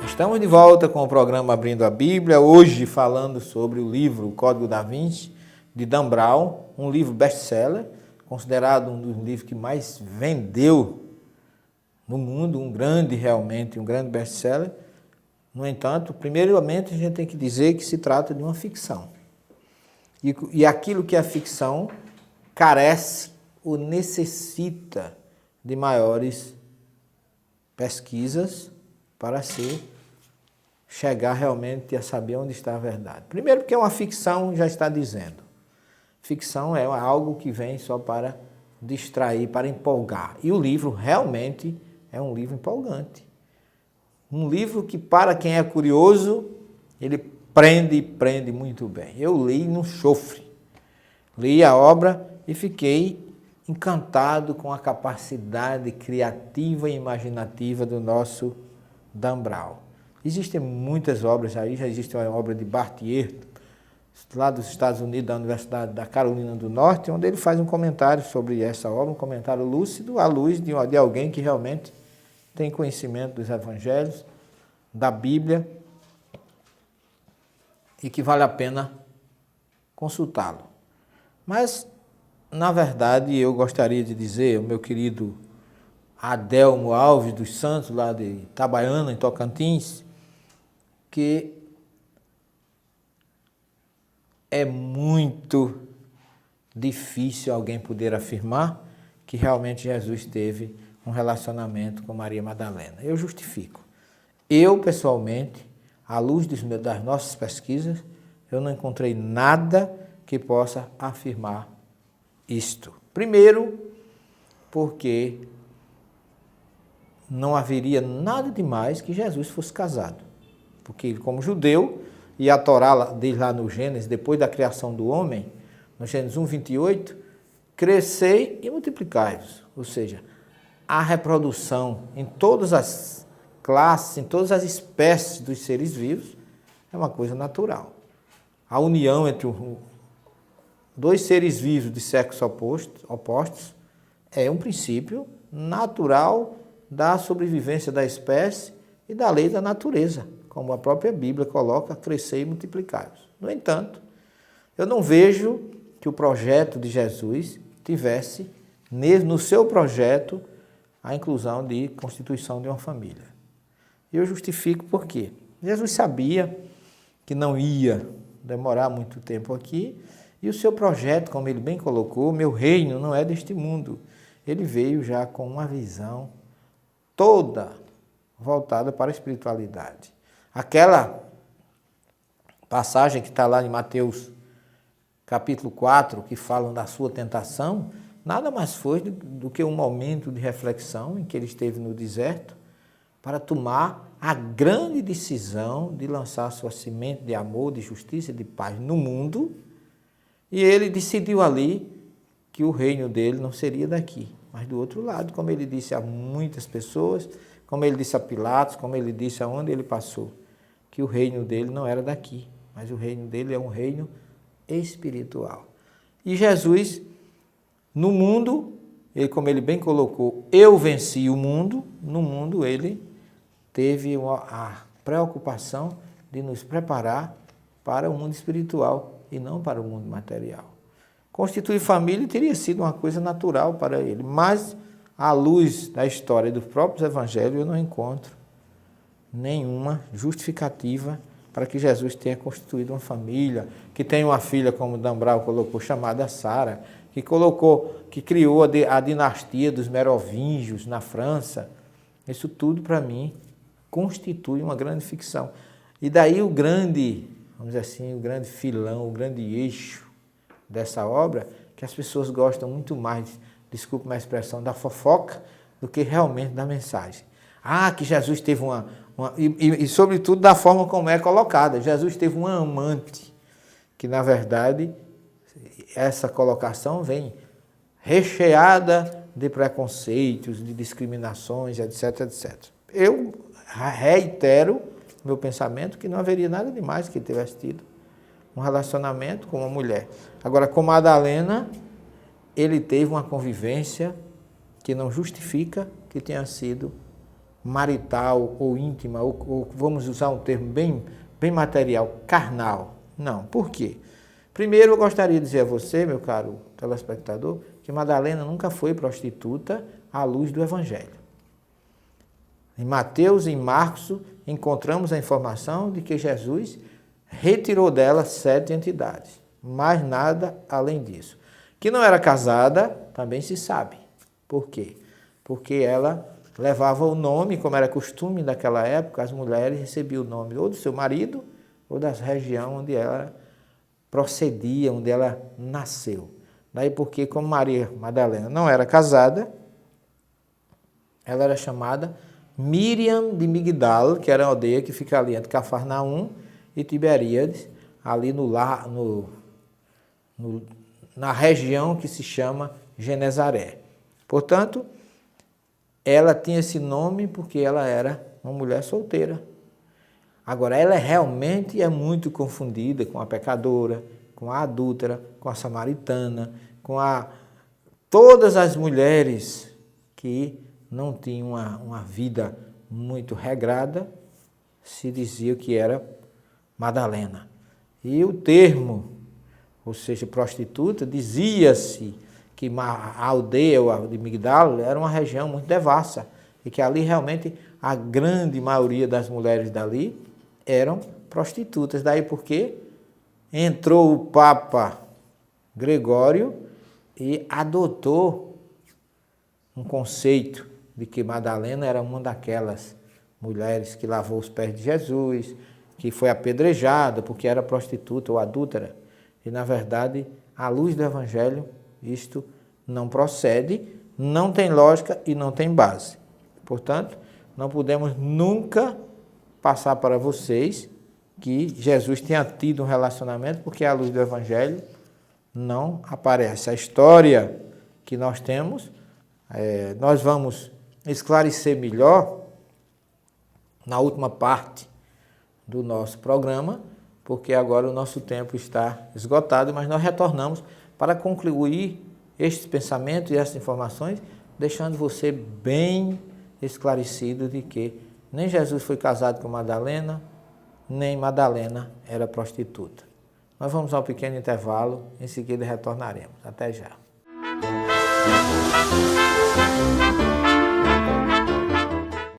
Estamos de volta com o programa Abrindo a Bíblia, hoje falando sobre o livro O Código da Vinci, de Dan Brown, um livro best-seller, considerado um dos livros que mais vendeu no mundo, um grande best-seller. No entanto, primeiramente a gente tem que dizer que se trata de uma ficção. E aquilo que é ficção carece ou necessita de maiores pesquisas para chegar realmente a saber onde está a verdade. Primeiro porque uma ficção já está dizendo. Ficção é algo que vem só para distrair, para empolgar. E o livro realmente é um livro empolgante. Um livro que, para quem é curioso, ele prende muito bem. Eu li no chofre. Li a obra e fiquei encantado com a capacidade criativa e imaginativa do nosso Dan Brown. Existem muitas obras aí, já existe uma obra de Bart Ehrman, lá dos Estados Unidos, da Universidade da Carolina do Norte, onde ele faz um comentário sobre essa obra, um comentário lúcido, à luz de alguém que realmente tem conhecimento dos evangelhos, da Bíblia, e que vale a pena consultá-lo. Mas, na verdade, eu gostaria de dizer, o meu querido Adelmo Alves dos Santos, lá de Itabaiana, em Tocantins, que é muito difícil alguém poder afirmar que realmente Jesus teve um relacionamento com Maria Madalena. Eu justifico. Eu, pessoalmente, à luz das nossas pesquisas, eu não encontrei nada que possa afirmar isto. Primeiro, porque não haveria nada demais que Jesus fosse casado. Porque ele, como judeu, e a Torá diz lá no Gênesis, depois da criação do homem, no Gênesis 1:28, crescei e multiplicai-vos. Ou seja, a reprodução em todas as classes, em todas as espécies dos seres vivos, é uma coisa natural. A união entre dois seres vivos de sexos opostos é um princípio natural da sobrevivência da espécie e da lei da natureza, como a própria Bíblia coloca, crescer e multiplicar-vos. No entanto, eu não vejo que o projeto de Jesus tivesse, no seu projeto, a inclusão de constituição de uma família. Eu justifico por quê? Jesus sabia que não ia demorar muito tempo aqui, e o seu projeto, como ele bem colocou, meu reino não é deste mundo. Ele veio já com uma visão toda voltada para a espiritualidade. Aquela passagem que está lá em Mateus capítulo 4, que falam da sua tentação, nada mais foi do que um momento de reflexão em que ele esteve no deserto para tomar a grande decisão de lançar sua semente de amor, de justiça e de paz no mundo, e ele decidiu ali que o reino dele não seria daqui, mas do outro lado, como ele disse a muitas pessoas, como ele disse a Pilatos, como ele disse aonde ele passou, que o reino dele não era daqui, mas o reino dele é um reino espiritual. E Jesus, no mundo, como ele bem colocou, eu venci o mundo, no mundo ele teve a preocupação de nos preparar para o mundo espiritual e não para o mundo material. Constituir família teria sido uma coisa natural para ele, mas à luz da história dos próprios evangelhos eu não encontro nenhuma justificativa para que Jesus tenha constituído uma família, que tenha uma filha, como Dan Brown colocou, chamada Sara, que criou a dinastia dos merovingios na França. Isso tudo, para mim, constitui uma grande ficção. E daí o grande, vamos dizer assim, o grande filão, o grande eixo dessa obra, que as pessoas gostam muito mais, desculpe a expressão, da fofoca, do que realmente da mensagem. Que Jesus teve e sobretudo da forma como é colocada. Jesus teve uma amante, que na verdade essa colocação vem recheada de preconceitos, de discriminações, etc, etc. Eu reitero meu pensamento que não haveria nada demais que ele tivesse tido um relacionamento com uma mulher. Agora, com Madalena, ele teve uma convivência que não justifica que tenha sido marital ou íntima, ou vamos usar um termo bem material, carnal. Não. Por quê? Primeiro, eu gostaria de dizer a você, meu caro telespectador, que Madalena nunca foi prostituta à luz do Evangelho. Em Mateus e em Marcos, encontramos a informação de que Jesus retirou dela 7 entidades. Mais nada além disso. Que não era casada, também se sabe. Por quê? Porque ela levava o nome, como era costume daquela época, as mulheres recebiam o nome ou do seu marido ou da região onde ela procedia, onde ela nasceu. Daí porque, como Maria Madalena não era casada, ela era chamada Miriam de Migdal, que era a aldeia que fica ali entre Cafarnaum e Tiberíades, ali na região que se chama Genezaré. Portanto, ela tinha esse nome porque ela era uma mulher solteira. Agora, ela realmente é muito confundida com a pecadora, com a adúltera, com a samaritana, com todas as mulheres que não tinham uma vida muito regrada, se dizia que era Madalena. E o termo, ou seja, prostituta, dizia-se que a aldeia de Migdal era uma região muito devassa e que ali realmente a grande maioria das mulheres dali eram prostitutas. Daí porque entrou o Papa Gregório e adotou um conceito de que Madalena era uma daquelas mulheres que lavou os pés de Jesus, que foi apedrejada porque era prostituta ou adúltera. E, na verdade, à luz do Evangelho, isto não procede, não tem lógica e não tem base. Portanto, não podemos nunca passar para vocês que Jesus tenha tido um relacionamento, porque à luz do Evangelho não aparece. A história que nós temos, nós vamos esclarecer melhor na última parte do nosso programa, porque agora o nosso tempo está esgotado, mas nós retornamos para concluir estes pensamentos e essas informações, deixando você bem esclarecido de que nem Jesus foi casado com Madalena, nem Madalena era prostituta. Nós vamos ao pequeno intervalo, em seguida retornaremos. Até já.